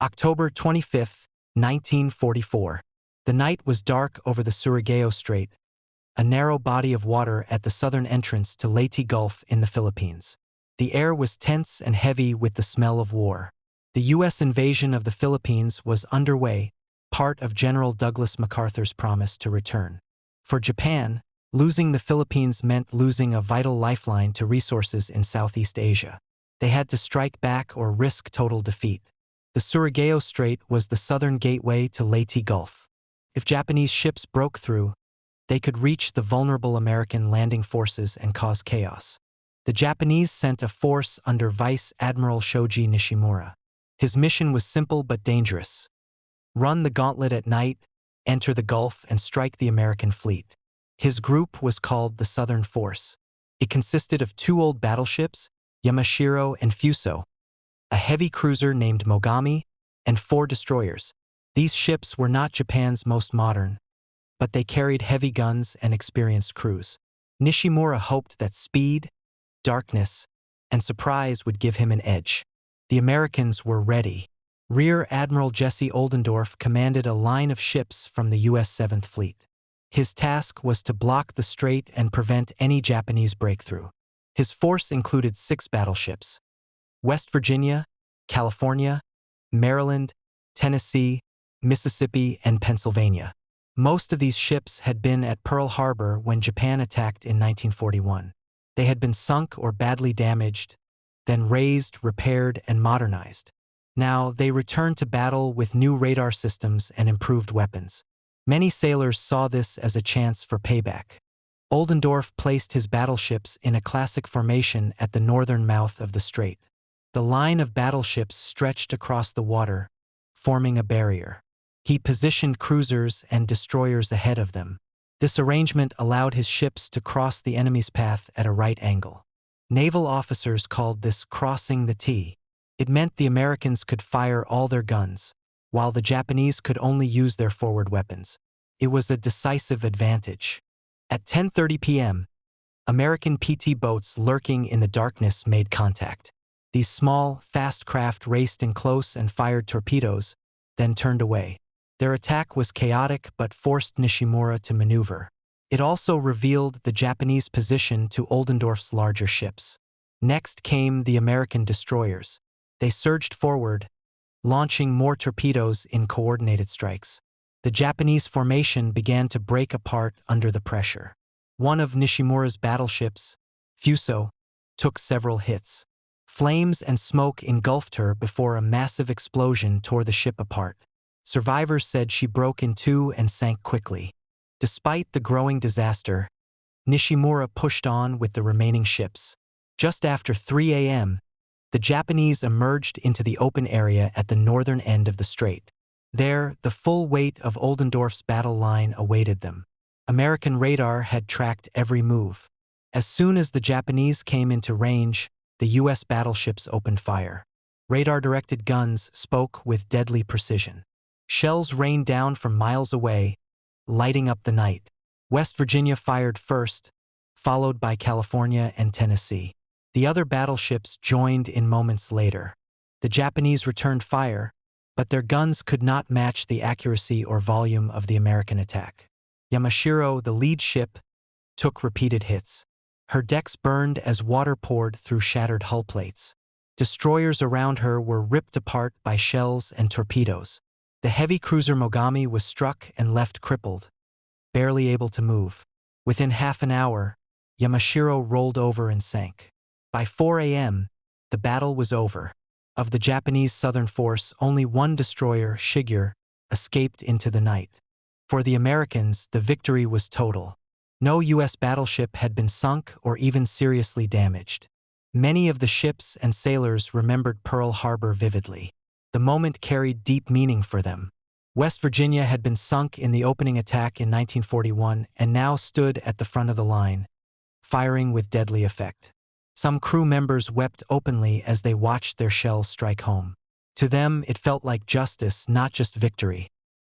October 25, 1944. The night was dark over the Surigao Strait, a narrow body of water at the southern entrance to Leyte Gulf in the Philippines. The air was tense and heavy with the smell of war. The U.S. invasion of the Philippines was underway, part of General Douglas MacArthur's promise to return. For Japan, losing the Philippines meant losing a vital lifeline to resources in Southeast Asia. They had to strike back or risk total defeat. The Surigao Strait was the southern gateway to Leyte Gulf. If Japanese ships broke through, they could reach the vulnerable American landing forces and cause chaos. The Japanese sent a force under Vice Admiral Shoji Nishimura. His mission was simple but dangerous. Run the gauntlet at night, enter the Gulf, and strike the American fleet. His group was called the Southern Force. It consisted of 2 old battleships, Yamashiro and Fuso, a heavy cruiser named Mogami, and 4 destroyers. These ships were not Japan's most modern, but they carried heavy guns and experienced crews. Nishimura hoped that speed, darkness, and surprise would give him an edge. The Americans were ready. Rear Admiral Jesse Oldendorf commanded a line of ships from the U.S. 7th Fleet. His task was to block the strait and prevent any Japanese breakthrough. His force included 6 battleships: West Virginia, California, Maryland, Tennessee, Mississippi, and Pennsylvania. Most of these ships had been at Pearl Harbor when Japan attacked in 1941. They had been sunk or badly damaged, then raised, repaired, and modernized. Now they returned to battle with new radar systems and improved weapons. Many sailors saw this as a chance for payback. Oldendorf placed his battleships in a classic formation at the northern mouth of the strait. The line of battleships stretched across the water, forming a barrier. He positioned cruisers and destroyers ahead of them. This arrangement allowed his ships to cross the enemy's path at a right angle. Naval officers called this crossing the T. It meant the Americans could fire all their guns, while the Japanese could only use their forward weapons. It was a decisive advantage. At 10:30 p.m., American PT boats lurking in the darkness made contact. These small, fast craft raced in close and fired torpedoes, then turned away. Their attack was chaotic but forced Nishimura to maneuver. It also revealed the Japanese position to Oldendorf's larger ships. Next came the American destroyers. They surged forward, launching more torpedoes in coordinated strikes. The Japanese formation began to break apart under the pressure. One of Nishimura's battleships, Fuso, took several hits. Flames and smoke engulfed her before a massive explosion tore the ship apart. Survivors said she broke in 2 and sank quickly. Despite the growing disaster, Nishimura pushed on with the remaining ships. Just after 3 a.m., the Japanese emerged into the open area at the northern end of the strait. There, the full weight of Oldendorf's battle line awaited them. American radar had tracked every move. As soon as the Japanese came into range, the U.S. battleships opened fire. Radar-directed guns spoke with deadly precision. Shells rained down from miles away, lighting up the night. West Virginia fired first, followed by California and Tennessee. The other battleships joined in moments later. The Japanese returned fire, but their guns could not match the accuracy or volume of the American attack. Yamashiro, the lead ship, took repeated hits. Her decks burned as water poured through shattered hull plates. Destroyers around her were ripped apart by shells and torpedoes. The heavy cruiser Mogami was struck and left crippled, barely able to move. Within half an hour, Yamashiro rolled over and sank. By 4 a.m., the battle was over. Of the Japanese southern force, only 1 destroyer, Shigure, escaped into the night. For the Americans, the victory was total. No U.S. battleship had been sunk or even seriously damaged. Many of the ships and sailors remembered Pearl Harbor vividly. The moment carried deep meaning for them. West Virginia had been sunk in the opening attack in 1941 and now stood at the front of the line, firing with deadly effect. Some crew members wept openly as they watched their shells strike home. To them, it felt like justice, not just victory.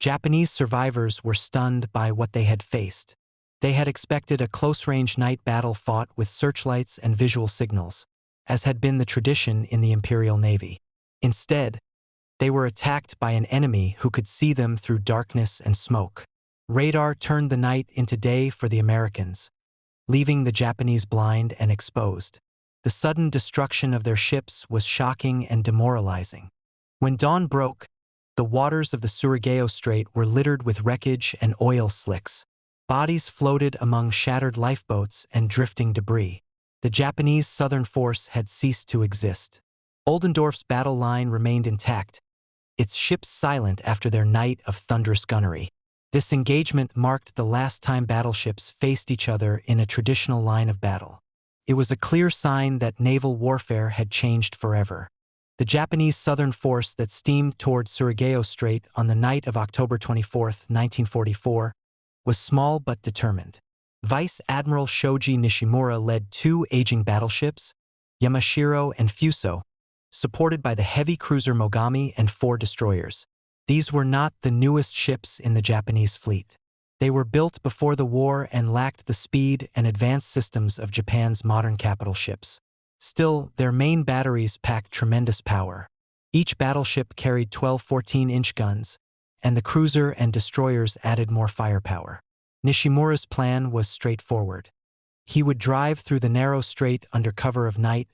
Japanese survivors were stunned by what they had faced. They had expected a close-range night battle fought with searchlights and visual signals, as had been the tradition in the Imperial Navy. Instead, They were attacked by an enemy who could see them through darkness and smoke. Radar turned the night into day for the Americans, leaving the Japanese blind and exposed. The sudden destruction of their ships was shocking and demoralizing. When dawn broke, the waters of the Surigao Strait were littered with wreckage and oil slicks. Bodies floated among shattered lifeboats and drifting debris. The Japanese southern force had ceased to exist. Oldendorf's battle line remained intact, its ships silent after their night of thunderous gunnery. This engagement marked the last time battleships faced each other in a traditional line of battle. It was a clear sign that naval warfare had changed forever. The Japanese southern force that steamed toward Surigao Strait on the night of October 24, 1944, was small but determined. Vice Admiral Shoji Nishimura led 2 aging battleships, Yamashiro and Fuso, supported by the heavy cruiser Mogami and 4 destroyers. These were not the newest ships in the Japanese fleet. They were built before the war and lacked the speed and advanced systems of Japan's modern capital ships. Still, their main batteries packed tremendous power. Each battleship carried 12 14-inch guns, and the cruiser and destroyers added more firepower. Nishimura's plan was straightforward. He would drive through the narrow strait under cover of night,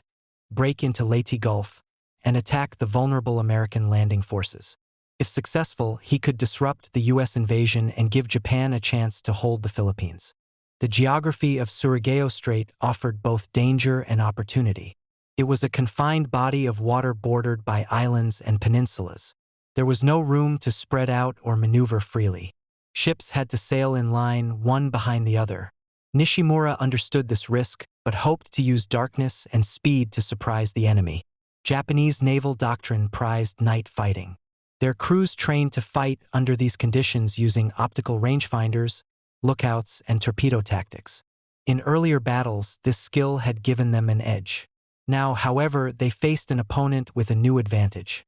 break into Leyte Gulf, and attack the vulnerable American landing forces. If successful, he could disrupt the U.S. invasion and give Japan a chance to hold the Philippines. The geography of Surigao Strait offered both danger and opportunity. It was a confined body of water bordered by islands and peninsulas. There was no room to spread out or maneuver freely. Ships had to sail in line, one behind the other. Nishimura understood this risk, but hoped to use darkness and speed to surprise the enemy. Japanese naval doctrine prized night fighting. Their crews trained to fight under these conditions using optical rangefinders, lookouts, and torpedo tactics. In earlier battles, this skill had given them an edge. Now, however, they faced an opponent with a new advantage: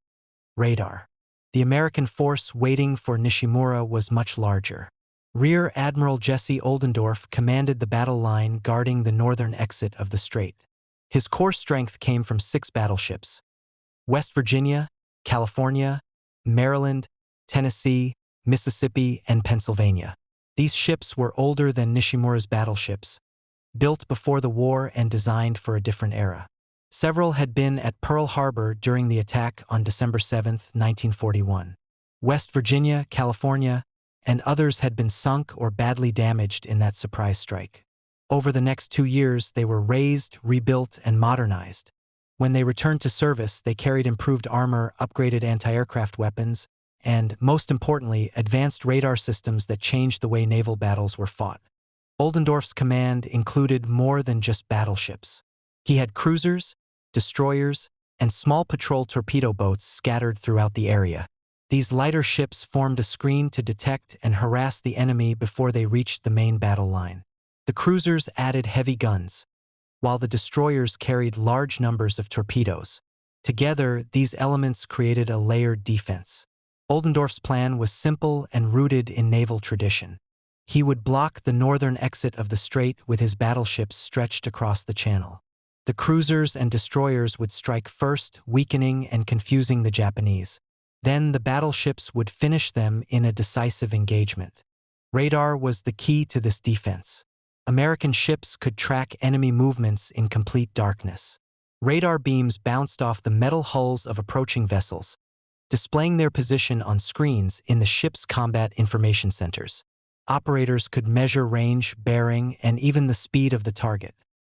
radar. The American force waiting for Nishimura was much larger. Rear Admiral Jesse Oldendorf commanded the battle line guarding the northern exit of the strait. His core strength came from 6 battleships: West Virginia, California, Maryland, Tennessee, Mississippi, and Pennsylvania. These ships were older than Nishimura's battleships, built before the war and designed for a different era. Several had been at Pearl Harbor during the attack on December 7, 1941. West Virginia, California, and others had been sunk or badly damaged in that surprise strike. Over the next 2 years, they were raised, rebuilt, and modernized. When they returned to service, they carried improved armor, upgraded anti-aircraft weapons, and, most importantly, advanced radar systems that changed the way naval battles were fought. Oldendorf's command included more than just battleships. He had cruisers, destroyers, and small patrol torpedo boats scattered throughout the area. These lighter ships formed a screen to detect and harass the enemy before they reached the main battle line. The cruisers added heavy guns, while the destroyers carried large numbers of torpedoes. Together, these elements created a layered defense. Oldendorf's plan was simple and rooted in naval tradition. He would block the northern exit of the strait with his battleships stretched across the channel. The cruisers and destroyers would strike first, weakening and confusing the Japanese. Then the battleships would finish them in a decisive engagement. Radar was the key to this defense. American ships could track enemy movements in complete darkness. Radar beams bounced off the metal hulls of approaching vessels, displaying their position on screens in the ship's combat information centers. Operators could measure range, bearing, and even the speed of the target.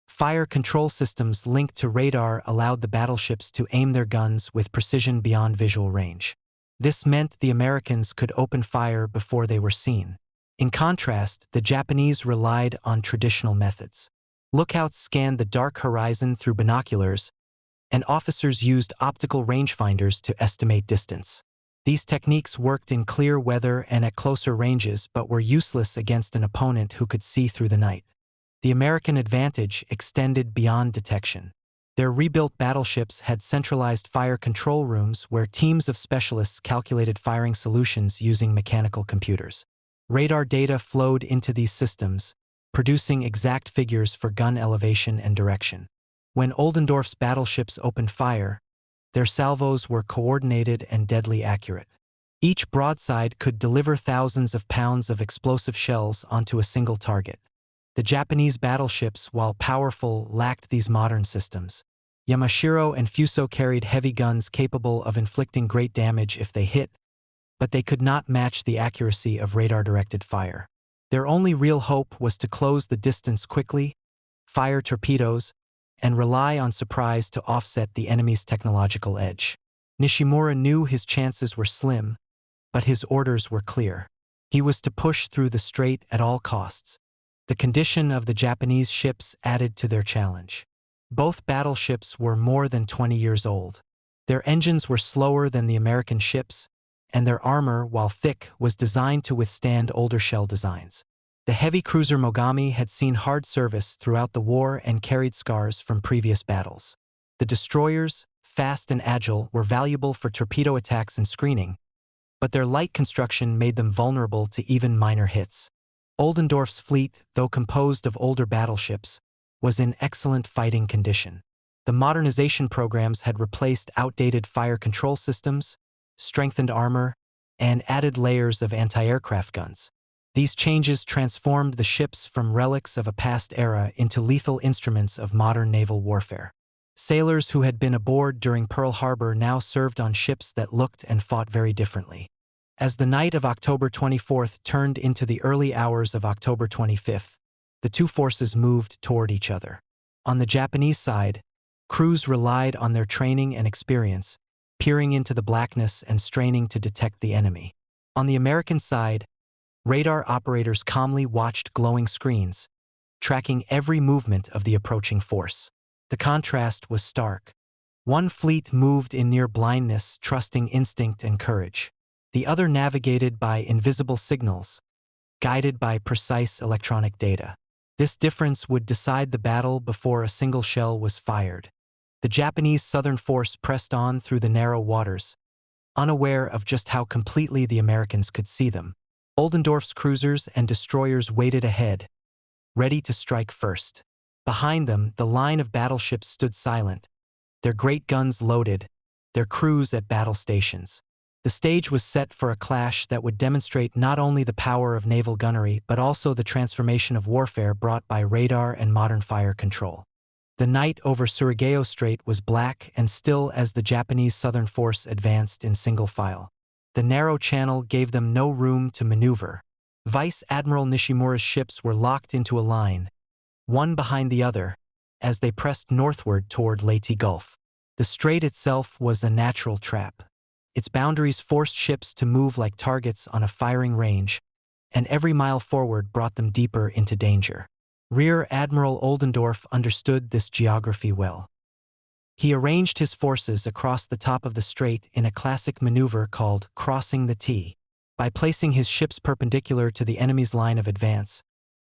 Fire control systems linked to radar allowed the battleships to aim their guns with precision beyond visual range. This meant the Americans could open fire before they were seen. In contrast, the Japanese relied on traditional methods. Lookouts scanned the dark horizon through binoculars, and officers used optical rangefinders to estimate distance. These techniques worked in clear weather and at closer ranges but were useless against an opponent who could see through the night. The American advantage extended beyond detection. Their rebuilt battleships had centralized fire control rooms where teams of specialists calculated firing solutions using mechanical computers. Radar data flowed into these systems, producing exact figures for gun elevation and direction. When Oldendorf's battleships opened fire, Their salvos were coordinated and deadly accurate. Each broadside could deliver thousands of pounds of explosive shells onto a single target. The Japanese battleships, while powerful, lacked these modern systems. Yamashiro and Fuso carried heavy guns capable of inflicting great damage if they hit, but they could not match the accuracy of radar-directed fire. Their only real hope was to close the distance quickly, fire torpedoes, and rely on surprise to offset the enemy's technological edge. Nishimura knew his chances were slim, but his orders were clear. He was to push through the strait at all costs. The condition of the Japanese ships added to their challenge. Both battleships were more than 20 years old. Their engines were slower than the American ships, and their armor, while thick, was designed to withstand older shell designs. The heavy cruiser Mogami had seen hard service throughout the war and carried scars from previous battles. The destroyers, fast and agile, were valuable for torpedo attacks and screening, but their light construction made them vulnerable to even minor hits. Oldendorf's fleet, though composed of older battleships, was in excellent fighting condition. The modernization programs had replaced outdated fire control systems, strengthened armor, and added layers of anti-aircraft guns. These changes transformed the ships from relics of a past era into lethal instruments of modern naval warfare. Sailors who had been aboard during Pearl Harbor now served on ships that looked and fought very differently. As the night of October 24th turned into the early hours of October 25th, the two forces moved toward each other. On the Japanese side, crews relied on their training and experience, peering into the blackness and straining to detect the enemy. On the American side, radar operators calmly watched glowing screens, tracking every movement of the approaching force. The contrast was stark. One fleet moved in near blindness, trusting instinct and courage. The other navigated by invisible signals, guided by precise electronic data. This difference would decide the battle before a single shell was fired. The Japanese southern force pressed on through the narrow waters, unaware of just how completely the Americans could see them. Oldendorf's cruisers and destroyers waited ahead, ready to strike first. Behind them, the line of battleships stood silent, their great guns loaded, their crews at battle stations. The stage was set for a clash that would demonstrate not only the power of naval gunnery but also the transformation of warfare brought by radar and modern fire control. The night over Surigao Strait was black and still as the Japanese southern force advanced in single file. The narrow channel gave them no room to maneuver. Vice Admiral Nishimura's ships were locked into a line, one behind the other, as they pressed northward toward Leyte Gulf. The strait itself was a natural trap. Its boundaries forced ships to move like targets on a firing range, and every mile forward brought them deeper into danger. Rear Admiral Oldendorf understood this geography well. He arranged his forces across the top of the strait in a classic maneuver called crossing the T. By placing his ships perpendicular to the enemy's line of advance,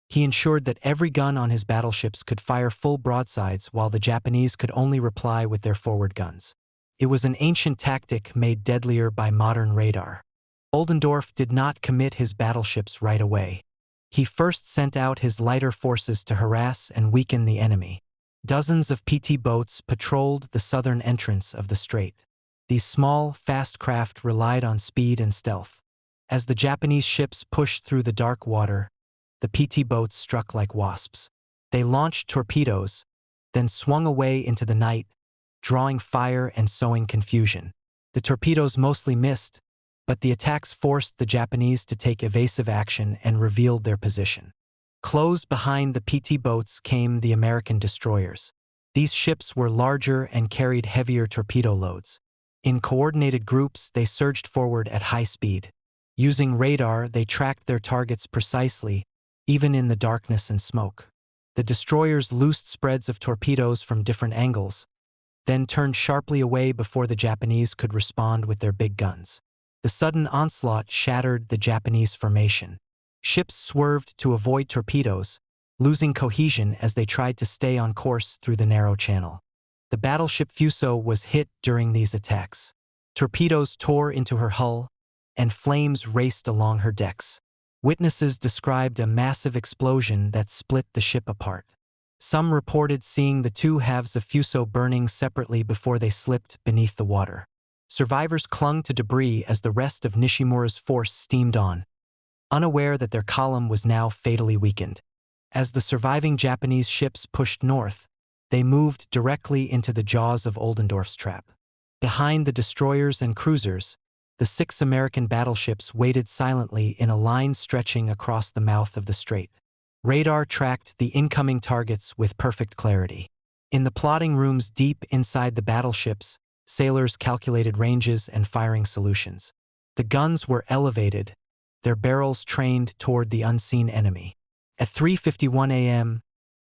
he ensured that every gun on his battleships could fire full broadsides while the Japanese could only reply with their forward guns. It was an ancient tactic made deadlier by modern radar. Oldendorf did not commit his battleships right away. He first sent out his lighter forces to harass and weaken the enemy. Dozens of PT boats patrolled the southern entrance of the strait. These small, fast craft relied on speed and stealth. As the Japanese ships pushed through the dark water, the PT boats struck like wasps. They launched torpedoes, then swung away into the night, drawing fire and sowing confusion. The torpedoes mostly missed, but the attacks forced the Japanese to take evasive action and revealed their position. Close behind the PT boats came the American destroyers. These ships were larger and carried heavier torpedo loads. In coordinated groups, they surged forward at high speed. Using radar, they tracked their targets precisely, even in the darkness and smoke. The destroyers loosed spreads of torpedoes from different angles, then turned sharply away before the Japanese could respond with their big guns. The sudden onslaught shattered the Japanese formation. Ships swerved to avoid torpedoes, losing cohesion as they tried to stay on course through the narrow channel. The battleship Fuso was hit during these attacks. Torpedoes tore into her hull, and flames raced along her decks. Witnesses described a massive explosion that split the ship apart. Some reported seeing the two halves of Fuso burning separately before they slipped beneath the water. Survivors clung to debris as the rest of Nishimura's force steamed on, unaware that their column was now fatally weakened. As the surviving Japanese ships pushed north, they moved directly into the jaws of Oldendorf's trap. Behind the destroyers and cruisers, the 6 American battleships waited silently in a line stretching across the mouth of the strait. Radar tracked the incoming targets with perfect clarity. In the plotting rooms deep inside the battleships, sailors calculated ranges and firing solutions. The guns were elevated, their barrels trained toward the unseen enemy. At 3:51 a.m.,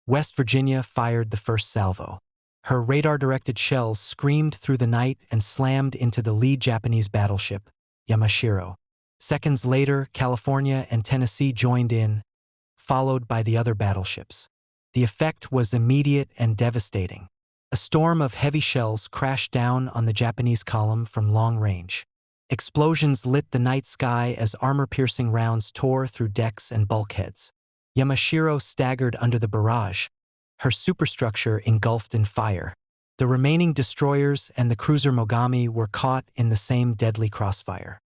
West Virginia fired the first salvo. Her radar-directed shells screamed through the night and slammed into the lead Japanese battleship, Yamashiro. Seconds later, California and Tennessee joined in, followed by the other battleships. The effect was immediate and devastating. A storm of heavy shells crashed down on the Japanese column from long range. Explosions lit the night sky as armor-piercing rounds tore through decks and bulkheads. Yamashiro staggered under the barrage, her superstructure engulfed in fire. The remaining destroyers and the cruiser Mogami were caught in the same deadly crossfire.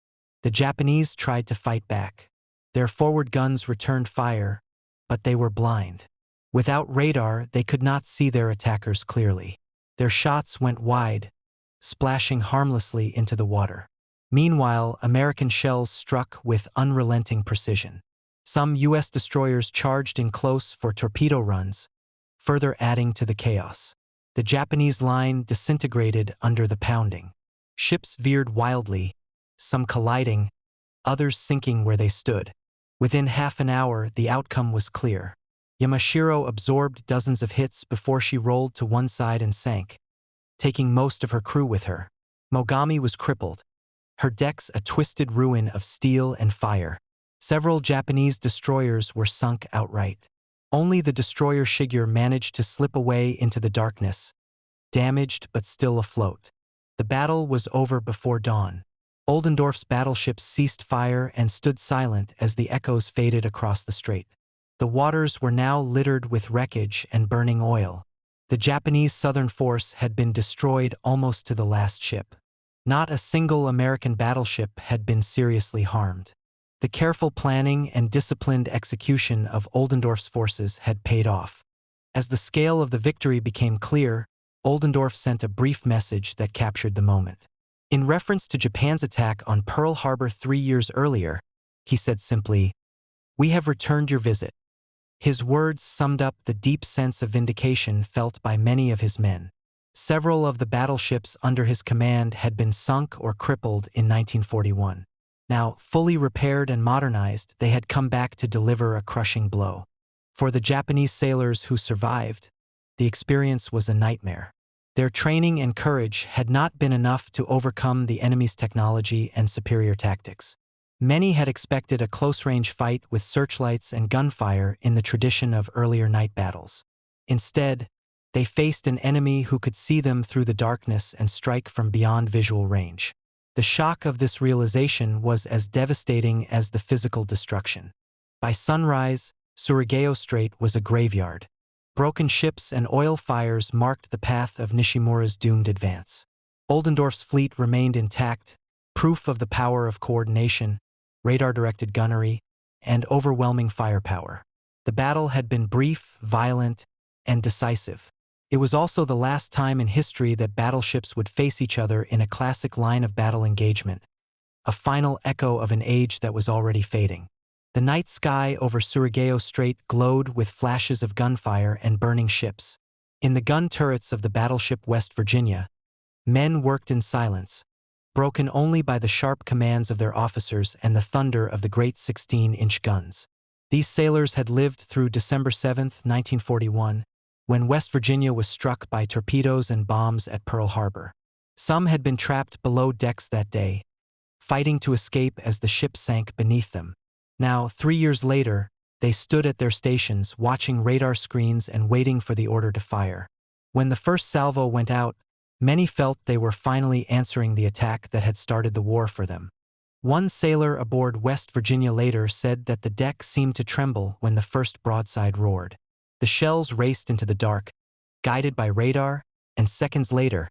The Japanese tried to fight back. Their forward guns returned fire, but they were blind. Without radar, they could not see their attackers clearly. Their shots went wide, splashing harmlessly into the water. Meanwhile, American shells struck with unrelenting precision. Some U.S. destroyers charged in close for torpedo runs, further adding to the chaos. The Japanese line disintegrated under the pounding. Ships veered wildly, some colliding, others sinking where they stood. Within half an hour, the outcome was clear. Yamashiro absorbed dozens of hits before she rolled to one side and sank, taking most of her crew with her. Mogami was crippled, her decks a twisted ruin of steel and fire. Several Japanese destroyers were sunk outright. Only the destroyer Shigure managed to slip away into the darkness, damaged but still afloat. The battle was over before dawn. Oldendorf's battleships ceased fire and stood silent as the echoes faded across the strait. The waters were now littered with wreckage and burning oil. The Japanese southern force had been destroyed almost to the last ship. Not a single American battleship had been seriously harmed. The careful planning and disciplined execution of Oldendorf's forces had paid off. As the scale of the victory became clear, Oldendorf sent a brief message that captured the moment. In reference to Japan's attack on Pearl Harbor 3 years earlier, he said simply, "We have returned your visit." His words summed up the deep sense of vindication felt by many of his men. Several of the battleships under his command had been sunk or crippled in 1941. Now, fully repaired and modernized, they had come back to deliver a crushing blow. For the Japanese sailors who survived, the experience was a nightmare. Their training and courage had not been enough to overcome the enemy's technology and superior tactics. Many had expected a close-range fight with searchlights and gunfire in the tradition of earlier night battles. Instead, they faced an enemy who could see them through the darkness and strike from beyond visual range. The shock of this realization was as devastating as the physical destruction. By sunrise, Surigao Strait was a graveyard. Broken ships and oil fires marked the path of Nishimura's doomed advance. Oldendorf's fleet remained intact, proof of the power of coordination, radar-directed gunnery, and overwhelming firepower. The battle had been brief, violent, and decisive. It was also the last time in history that battleships would face each other in a classic line-of-battle engagement, a final echo of an age that was already fading. The night sky over Surigao Strait glowed with flashes of gunfire and burning ships. In the gun turrets of the battleship West Virginia, men worked in silence, broken only by the sharp commands of their officers and the thunder of the great 16-inch guns. These sailors had lived through December 7, 1941, when West Virginia was struck by torpedoes and bombs at Pearl Harbor. Some had been trapped below decks that day, fighting to escape as the ship sank beneath them. Now, 3 years later, they stood at their stations, watching radar screens and waiting for the order to fire. When the first salvo went out, many felt they were finally answering the attack that had started the war for them. One sailor aboard West Virginia later said that the deck seemed to tremble when the first broadside roared. The shells raced into the dark, guided by radar, and seconds later,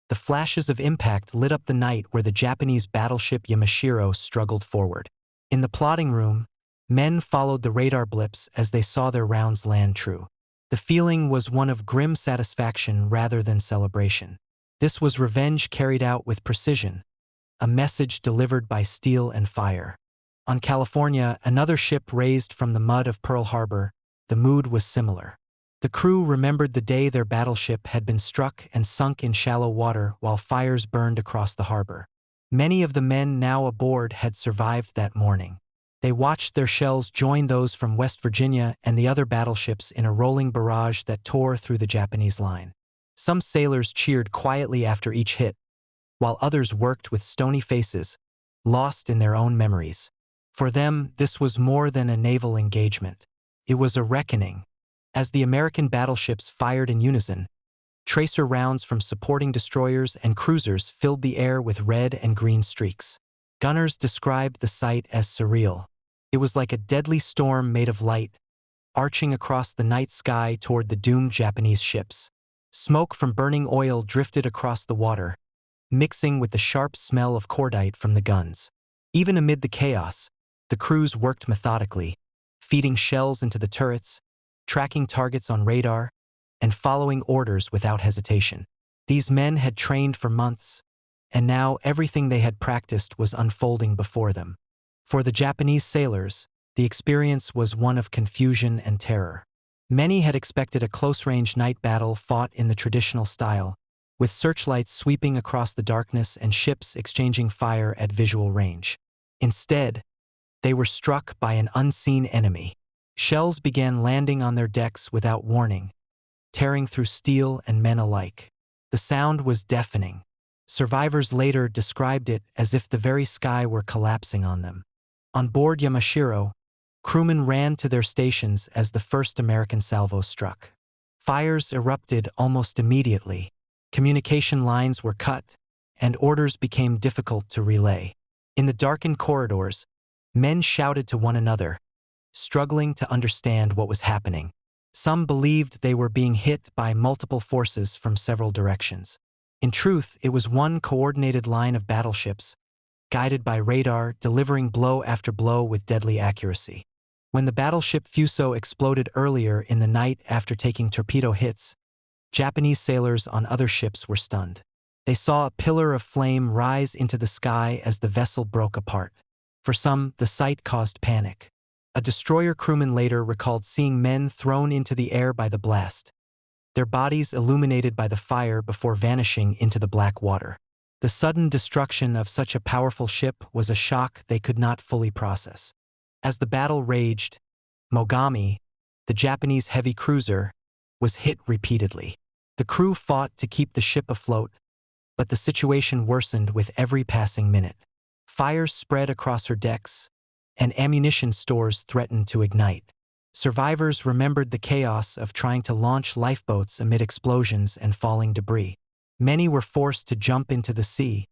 the flashes of impact lit up the night where the Japanese battleship Yamashiro struggled forward. In the plotting room, men followed the radar blips as they saw their rounds land true. The feeling was one of grim satisfaction rather than celebration. This was revenge carried out with precision, a message delivered by steel and fire. On California, another ship raised from the mud of Pearl Harbor. The mood was similar. The crew remembered the day their battleship had been struck and sunk in shallow water while fires burned across the harbor. Many of the men now aboard had survived that morning. They watched their shells join those from West Virginia and the other battleships in a rolling barrage that tore through the Japanese line. Some sailors cheered quietly after each hit, while others worked with stony faces, lost in their own memories. For them, this was more than a naval engagement. It was a reckoning. As the American battleships fired in unison, tracer rounds from supporting destroyers and cruisers filled the air with red and green streaks. Gunners described the sight as surreal. It was like a deadly storm made of light, arching across the night sky toward the doomed Japanese ships. Smoke from burning oil drifted across the water, mixing with the sharp smell of cordite from the guns. Even amid the chaos, the crews worked methodically, feeding shells into the turrets, tracking targets on radar, and following orders without hesitation. These men had trained for months, and now everything they had practiced was unfolding before them. For the Japanese sailors, the experience was one of confusion and terror. Many had expected a close-range night battle fought in the traditional style, with searchlights sweeping across the darkness and ships exchanging fire at visual range. Instead, they were struck by an unseen enemy. Shells began landing on their decks without warning, tearing through steel and men alike. The sound was deafening. Survivors later described it as if the very sky were collapsing on them. On board Yamashiro, crewmen ran to their stations as the first American salvo struck. Fires erupted almost immediately. Communication lines were cut, and orders became difficult to relay. In the darkened corridors, men shouted to one another, struggling to understand what was happening. Some believed they were being hit by multiple forces from several directions. In truth, it was one coordinated line of battleships, guided by radar, delivering blow after blow with deadly accuracy. When the battleship Fuso exploded earlier in the night after taking torpedo hits, Japanese sailors on other ships were stunned. They saw a pillar of flame rise into the sky as the vessel broke apart. For some, the sight caused panic. A destroyer crewman later recalled seeing men thrown into the air by the blast, their bodies illuminated by the fire before vanishing into the black water. The sudden destruction of such a powerful ship was a shock they could not fully process. As the battle raged, Mogami, the Japanese heavy cruiser, was hit repeatedly. The crew fought to keep the ship afloat, but the situation worsened with every passing minute. Fires spread across her decks, and ammunition stores threatened to ignite. Survivors remembered the chaos of trying to launch lifeboats amid explosions and falling debris. Many were forced to jump into the sea,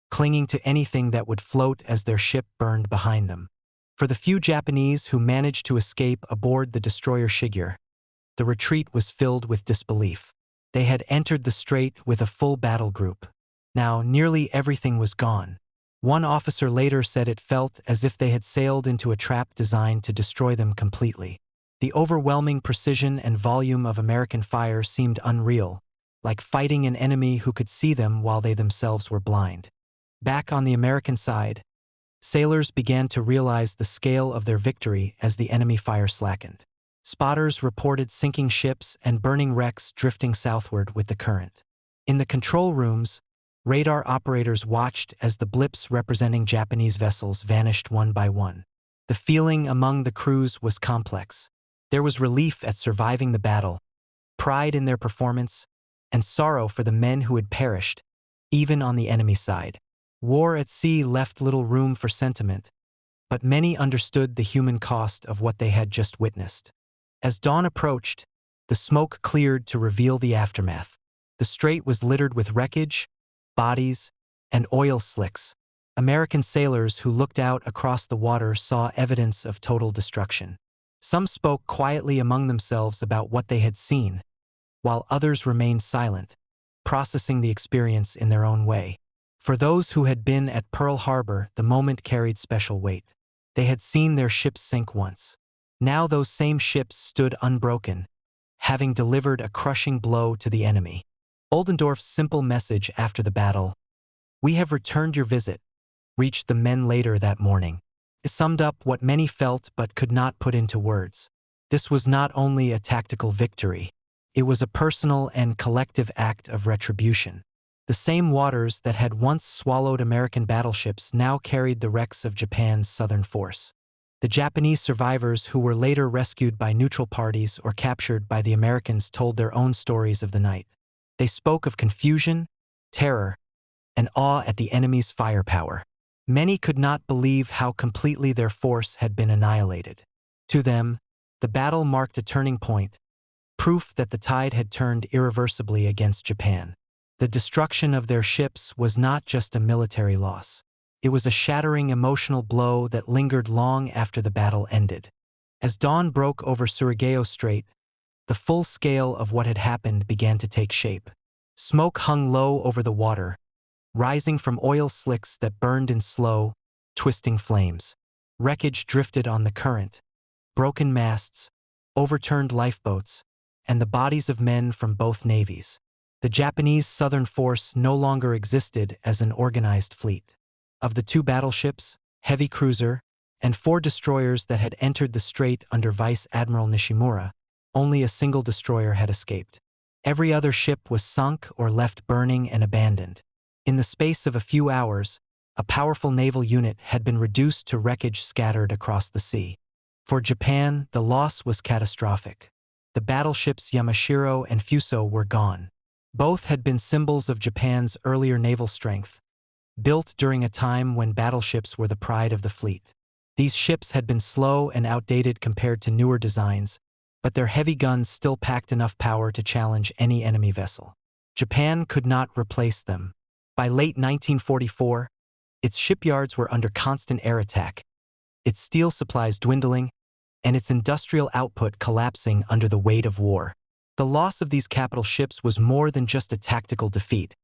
clinging to anything that would float as their ship burned behind them. For the few Japanese who managed to escape aboard the destroyer Shigure, the retreat was filled with disbelief. They had entered the strait with a full battle group. Now nearly everything was gone. One officer later said it felt as if they had sailed into a trap designed to destroy them completely. The overwhelming precision and volume of American fire seemed unreal, like fighting an enemy who could see them while they themselves were blind. Back on the American side, sailors began to realize the scale of their victory as the enemy fire slackened. Spotters reported sinking ships and burning wrecks drifting southward with the current. In the control rooms, radar operators watched as the blips representing Japanese vessels vanished one by one. The feeling among the crews was complex. There was relief at surviving the battle, pride in their performance, and sorrow for the men who had perished, even on the enemy side. War at sea left little room for sentiment, but many understood the human cost of what they had just witnessed. As dawn approached, the smoke cleared to reveal the aftermath. The strait was littered with wreckage, bodies, and oil slicks. American sailors who looked out across the water saw evidence of total destruction. Some spoke quietly among themselves about what they had seen, while others remained silent, processing the experience in their own way. For those who had been at Pearl Harbor, the moment carried special weight. They had seen their ships sink once. Now those same ships stood unbroken, having delivered a crushing blow to the enemy. Oldendorf's simple message after the battle, "We have returned your visit," reached the men later that morning. It summed up what many felt but could not put into words. This was not only a tactical victory, it was a personal and collective act of retribution. The same waters that had once swallowed American battleships now carried the wrecks of Japan's southern force. The Japanese survivors who were later rescued by neutral parties or captured by the Americans told their own stories of the night. They spoke of confusion, terror, and awe at the enemy's firepower. Many could not believe how completely their force had been annihilated. To them, the battle marked a turning point, proof that the tide had turned irreversibly against Japan. The destruction of their ships was not just a military loss. It was a shattering emotional blow that lingered long after the battle ended. As dawn broke over Surigao Strait, the full scale of what had happened began to take shape. Smoke hung low over the water, rising from oil slicks that burned in slow, twisting flames. Wreckage drifted on the current, broken masts, overturned lifeboats, and the bodies of men from both navies. The Japanese southern force no longer existed as an organized fleet. Of the 2 battleships, heavy cruiser, and 4 destroyers that had entered the strait under Vice Admiral Nishimura, only a single destroyer had escaped. Every other ship was sunk or left burning and abandoned. In the space of a few hours, a powerful naval unit had been reduced to wreckage scattered across the sea. For Japan, the loss was catastrophic. The battleships Yamashiro and Fuso were gone. Both had been symbols of Japan's earlier naval strength, built during a time when battleships were the pride of the fleet. These ships had been slow and outdated compared to newer designs, but their heavy guns still packed enough power to challenge any enemy vessel. Japan could not replace them. By late 1944, its shipyards were under constant air attack, its steel supplies dwindling, and its industrial output collapsing under the weight of war. The loss of these capital ships was more than just a tactical defeat.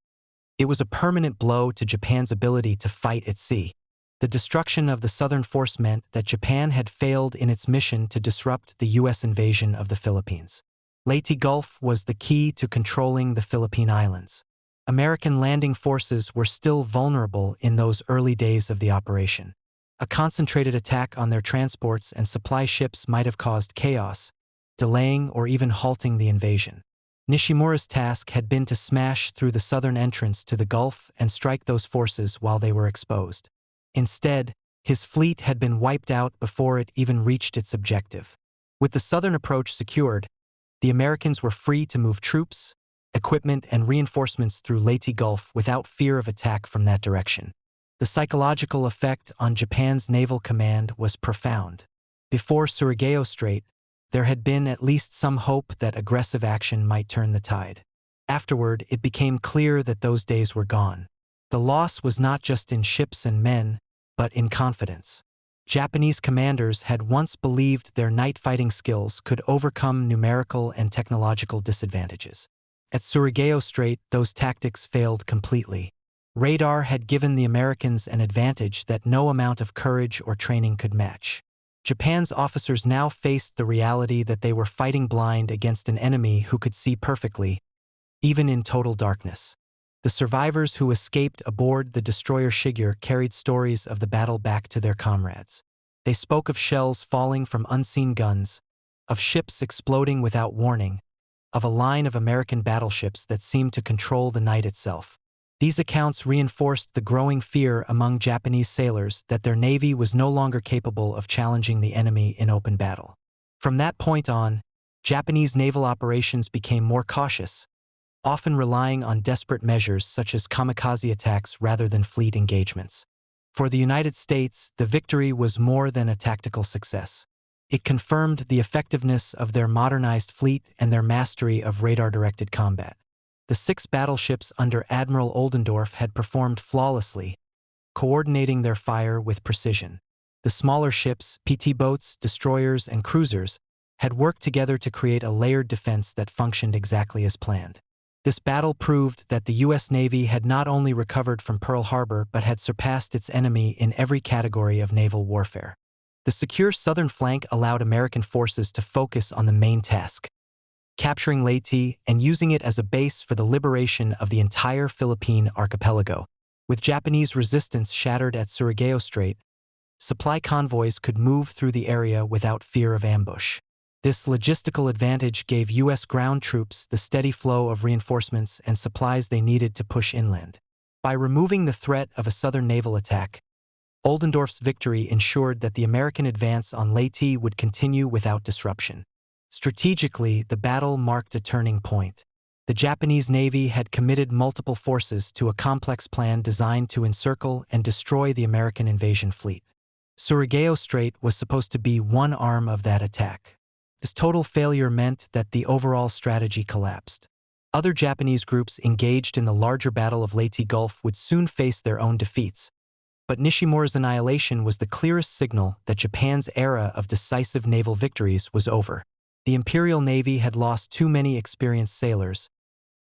It was a permanent blow to Japan's ability to fight at sea. The destruction of the southern force meant that Japan had failed in its mission to disrupt the U.S. invasion of the Philippines. Leyte Gulf was the key to controlling the Philippine Islands. American landing forces were still vulnerable in those early days of the operation. A concentrated attack on their transports and supply ships might have caused chaos, delaying or even halting the invasion. Nishimura's task had been to smash through the southern entrance to the Gulf and strike those forces while they were exposed. Instead, his fleet had been wiped out before it even reached its objective. With the southern approach secured, the Americans were free to move troops, equipment, and reinforcements through Leyte Gulf without fear of attack from that direction. The psychological effect on Japan's naval command was profound. Before Surigao Strait, there had been at least some hope that aggressive action might turn the tide. Afterward, it became clear that those days were gone. The loss was not just in ships and men, but in confidence. Japanese commanders had once believed their night fighting skills could overcome numerical and technological disadvantages. At Surigao Strait, those tactics failed completely. Radar had given the Americans an advantage that no amount of courage or training could match. Japan's officers now faced the reality that they were fighting blind against an enemy who could see perfectly, even in total darkness. The survivors who escaped aboard the destroyer Shigeru carried stories of the battle back to their comrades. They spoke of shells falling from unseen guns, of ships exploding without warning, of a line of American battleships that seemed to control the night itself. These accounts reinforced the growing fear among Japanese sailors that their navy was no longer capable of challenging the enemy in open battle. From that point on, Japanese naval operations became more cautious, often relying on desperate measures such as kamikaze attacks rather than fleet engagements. For the United States, the victory was more than a tactical success. It confirmed the effectiveness of their modernized fleet and their mastery of radar-directed combat. The 6 battleships under Admiral Oldendorf had performed flawlessly, coordinating their fire with precision. The smaller ships, PT boats, destroyers, and cruisers, had worked together to create a layered defense that functioned exactly as planned. This battle proved that the U.S. Navy had not only recovered from Pearl Harbor but had surpassed its enemy in every category of naval warfare. The secure southern flank allowed American forces to focus on the main task, capturing Leyte and using it as a base for the liberation of the entire Philippine archipelago. With Japanese resistance shattered at Surigao Strait, supply convoys could move through the area without fear of ambush. This logistical advantage gave U.S. ground troops the steady flow of reinforcements and supplies they needed to push inland. By removing the threat of a southern naval attack, Oldendorf's victory ensured that the American advance on Leyte would continue without disruption. Strategically, the battle marked a turning point. The Japanese Navy had committed multiple forces to a complex plan designed to encircle and destroy the American invasion fleet. Surigao Strait was supposed to be one arm of that attack. This total failure meant that the overall strategy collapsed. Other Japanese groups engaged in the larger Battle of Leyte Gulf would soon face their own defeats. But Nishimura's annihilation was the clearest signal that Japan's era of decisive naval victories was over. The Imperial Navy had lost too many experienced sailors,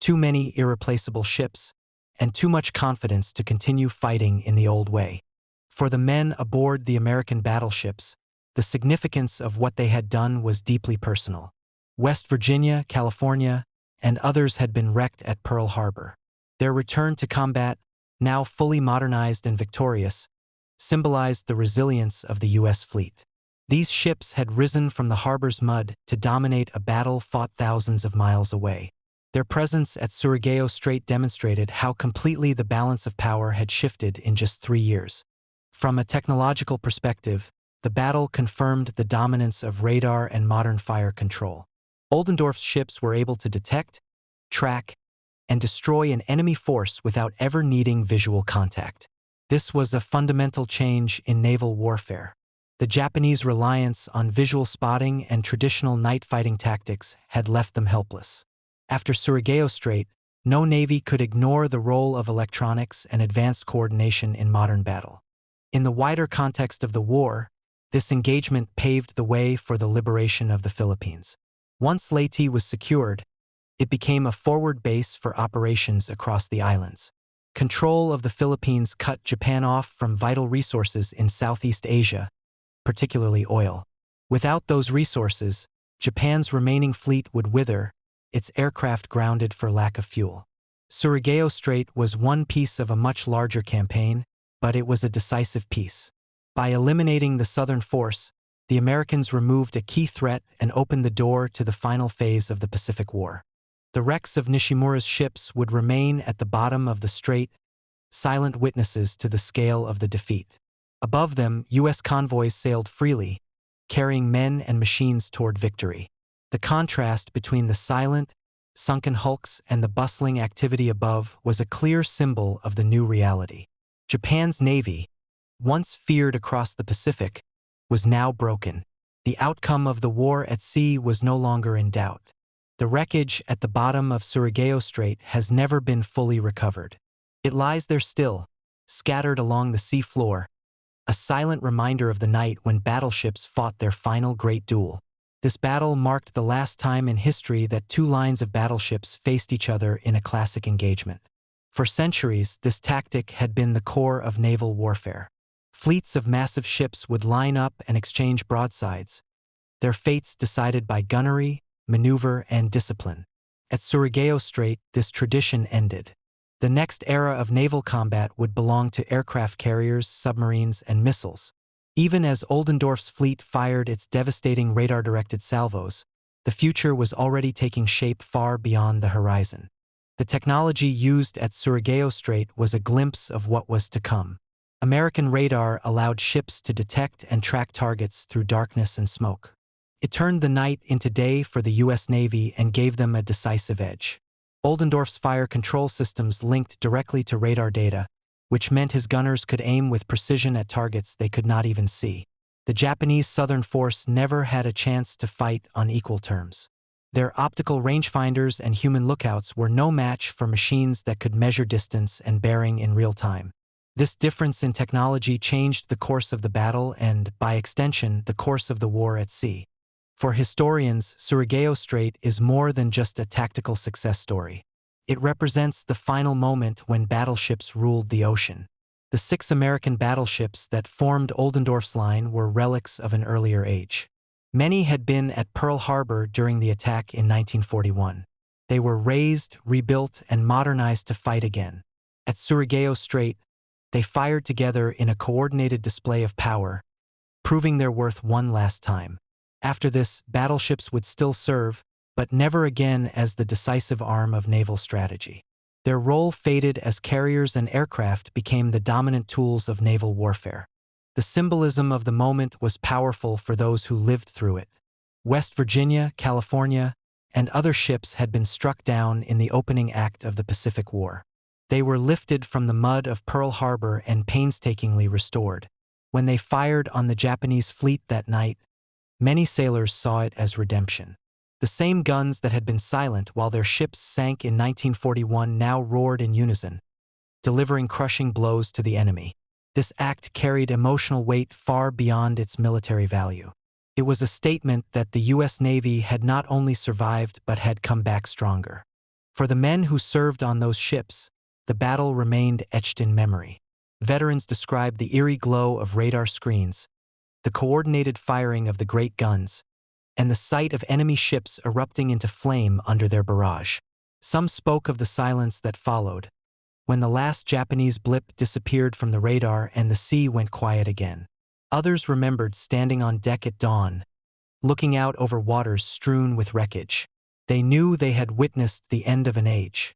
too many irreplaceable ships, and too much confidence to continue fighting in the old way. For the men aboard the American battleships, the significance of what they had done was deeply personal. West Virginia, California, and others had been wrecked at Pearl Harbor. Their return to combat, now fully modernized and victorious, symbolized the resilience of the U.S. fleet. These ships had risen from the harbor's mud to dominate a battle fought thousands of miles away. Their presence at Surigao Strait demonstrated how completely the balance of power had shifted in just 3 years. From a technological perspective, the battle confirmed the dominance of radar and modern fire control. Oldendorf's ships were able to detect, track, and destroy an enemy force without ever needing visual contact. This was a fundamental change in naval warfare. The Japanese reliance on visual spotting and traditional night fighting tactics had left them helpless. After Surigao Strait, no navy could ignore the role of electronics and advanced coordination in modern battle. In the wider context of the war, this engagement paved the way for the liberation of the Philippines. Once Leyte was secured, it became a forward base for operations across the islands. Control of the Philippines cut Japan off from vital resources in Southeast Asia, particularly oil. Without those resources, Japan's remaining fleet would wither, its aircraft grounded for lack of fuel. Surigao Strait was one piece of a much larger campaign, but it was a decisive piece. By eliminating the southern force, the Americans removed a key threat and opened the door to the final phase of the Pacific War. The wrecks of Nishimura's ships would remain at the bottom of the strait, silent witnesses to the scale of the defeat. Above them, U.S. convoys sailed freely, carrying men and machines toward victory. The contrast between the silent, sunken hulks and the bustling activity above was a clear symbol of the new reality. Japan's navy, once feared across the Pacific, was now broken. The outcome of the war at sea was no longer in doubt. The wreckage at the bottom of Surigao Strait has never been fully recovered. It lies there still, scattered along the sea floor, a silent reminder of the night when battleships fought their final great duel. This battle marked the last time in history that two lines of battleships faced each other in a classic engagement. For centuries, this tactic had been the core of naval warfare. Fleets of massive ships would line up and exchange broadsides, their fates decided by gunnery, maneuver, and discipline. At Surigao Strait, this tradition ended. The next era of naval combat would belong to aircraft carriers, submarines, and missiles. Even as Oldendorf's fleet fired its devastating radar-directed salvos, the future was already taking shape far beyond the horizon. The technology used at Surigao Strait was a glimpse of what was to come. American radar allowed ships to detect and track targets through darkness and smoke. It turned the night into day for the U.S. Navy and gave them a decisive edge. Oldendorf's fire control systems linked directly to radar data, which meant his gunners could aim with precision at targets they could not even see. The Japanese Southern Force never had a chance to fight on equal terms. Their optical rangefinders and human lookouts were no match for machines that could measure distance and bearing in real time. This difference in technology changed the course of the battle and, by extension, the course of the war at sea. For historians, Surigao Strait is more than just a tactical success story. It represents the final moment when battleships ruled the ocean. The 6 American battleships that formed Oldendorf's line were relics of an earlier age. Many had been at Pearl Harbor during the attack in 1941. They were raised, rebuilt, and modernized to fight again. At Surigao Strait, they fired together in a coordinated display of power, proving their worth one last time. After this, battleships would still serve, but never again as the decisive arm of naval strategy. Their role faded as carriers and aircraft became the dominant tools of naval warfare. The symbolism of the moment was powerful for those who lived through it. West Virginia, California, and other ships had been struck down in the opening act of the Pacific War. They were lifted from the mud of Pearl Harbor and painstakingly restored. When they fired on the Japanese fleet that night, many sailors saw it as redemption. The same guns that had been silent while their ships sank in 1941 now roared in unison, delivering crushing blows to the enemy. This act carried emotional weight far beyond its military value. It was a statement that the U.S. Navy had not only survived but had come back stronger. For the men who served on those ships, the battle remained etched in memory. Veterans described the eerie glow of radar screens, the coordinated firing of the great guns, and the sight of enemy ships erupting into flame under their barrage. Some spoke of the silence that followed, when the last Japanese blip disappeared from the radar and the sea went quiet again. Others remembered standing on deck at dawn, looking out over waters strewn with wreckage. They knew they had witnessed the end of an age.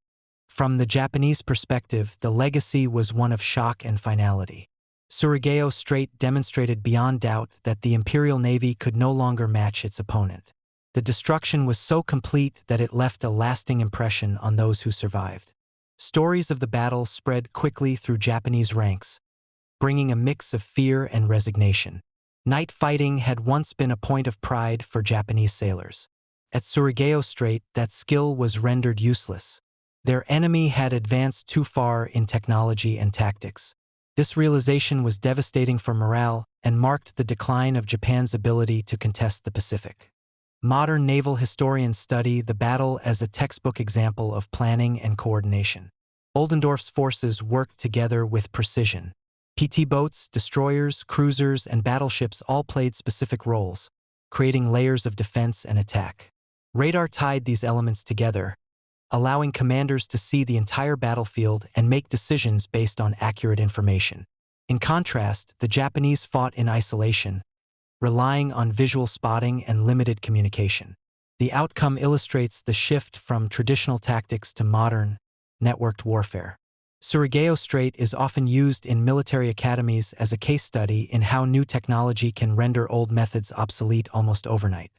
From the Japanese perspective, the legacy was one of shock and finality. Surigao Strait demonstrated beyond doubt that the Imperial Navy could no longer match its opponent. The destruction was so complete that it left a lasting impression on those who survived. Stories of the battle spread quickly through Japanese ranks, bringing a mix of fear and resignation. Night fighting had once been a point of pride for Japanese sailors. At Surigao Strait, that skill was rendered useless. Their enemy had advanced too far in technology and tactics. This realization was devastating for morale and marked the decline of Japan's ability to contest the Pacific. Modern naval historians study the battle as a textbook example of planning and coordination. Oldendorf's forces worked together with precision. PT boats, destroyers, cruisers, and battleships all played specific roles, creating layers of defense and attack. Radar tied these elements together, allowing commanders to see the entire battlefield and make decisions based on accurate information. In contrast, the Japanese fought in isolation, relying on visual spotting and limited communication. The outcome illustrates the shift from traditional tactics to modern, networked warfare. Surigao Strait is often used in military academies as a case study in how new technology can render old methods obsolete almost overnight.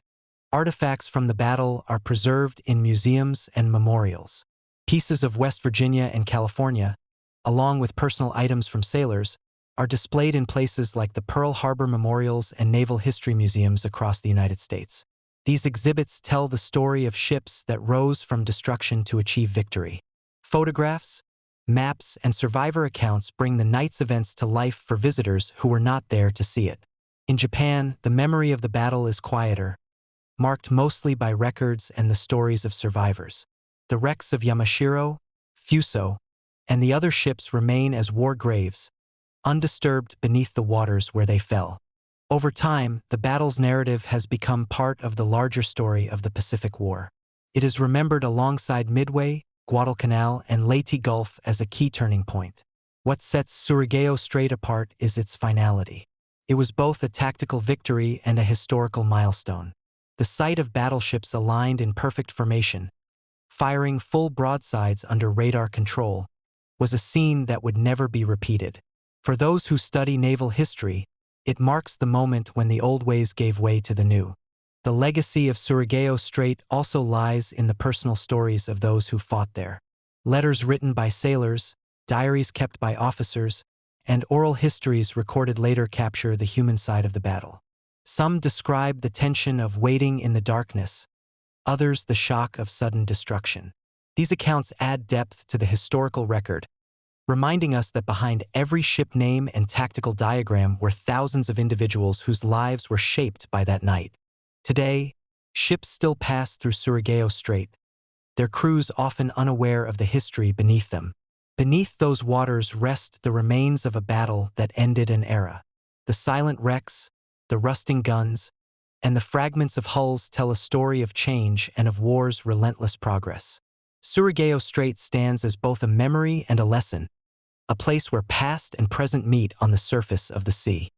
Artifacts from the battle are preserved in museums and memorials. Pieces of West Virginia and California, along with personal items from sailors, are displayed in places like the Pearl Harbor Memorials and Naval History Museums across the United States. These exhibits tell the story of ships that rose from destruction to achieve victory. Photographs, maps, and survivor accounts bring the night's events to life for visitors who were not there to see it. In Japan, the memory of the battle is quieter, marked mostly by records and the stories of survivors. The wrecks of Yamashiro, Fuso, and the other ships remain as war graves, undisturbed beneath the waters where they fell. Over time, the battle's narrative has become part of the larger story of the Pacific War. It is remembered alongside Midway, Guadalcanal, and Leyte Gulf as a key turning point. What sets Surigao Strait apart is its finality. It was both a tactical victory and a historical milestone. The sight of battleships aligned in perfect formation, firing full broadsides under radar control, was a scene that would never be repeated. For those who study naval history, it marks the moment when the old ways gave way to the new. The legacy of Surigao Strait also lies in the personal stories of those who fought there. Letters written by sailors, diaries kept by officers, and oral histories recorded later capture the human side of the battle. Some describe the tension of waiting in the darkness, others the shock of sudden destruction. These accounts add depth to the historical record, reminding us that behind every ship name and tactical diagram were thousands of individuals whose lives were shaped by that night. Today, ships still pass through Surigao Strait, their crews often unaware of the history beneath them. Beneath those waters rest the remains of a battle that ended an era. The silent wrecks, the rusting guns, and the fragments of hulls tell a story of change and of war's relentless progress. Surigao Strait stands as both a memory and a lesson, a place where past and present meet on the surface of the sea.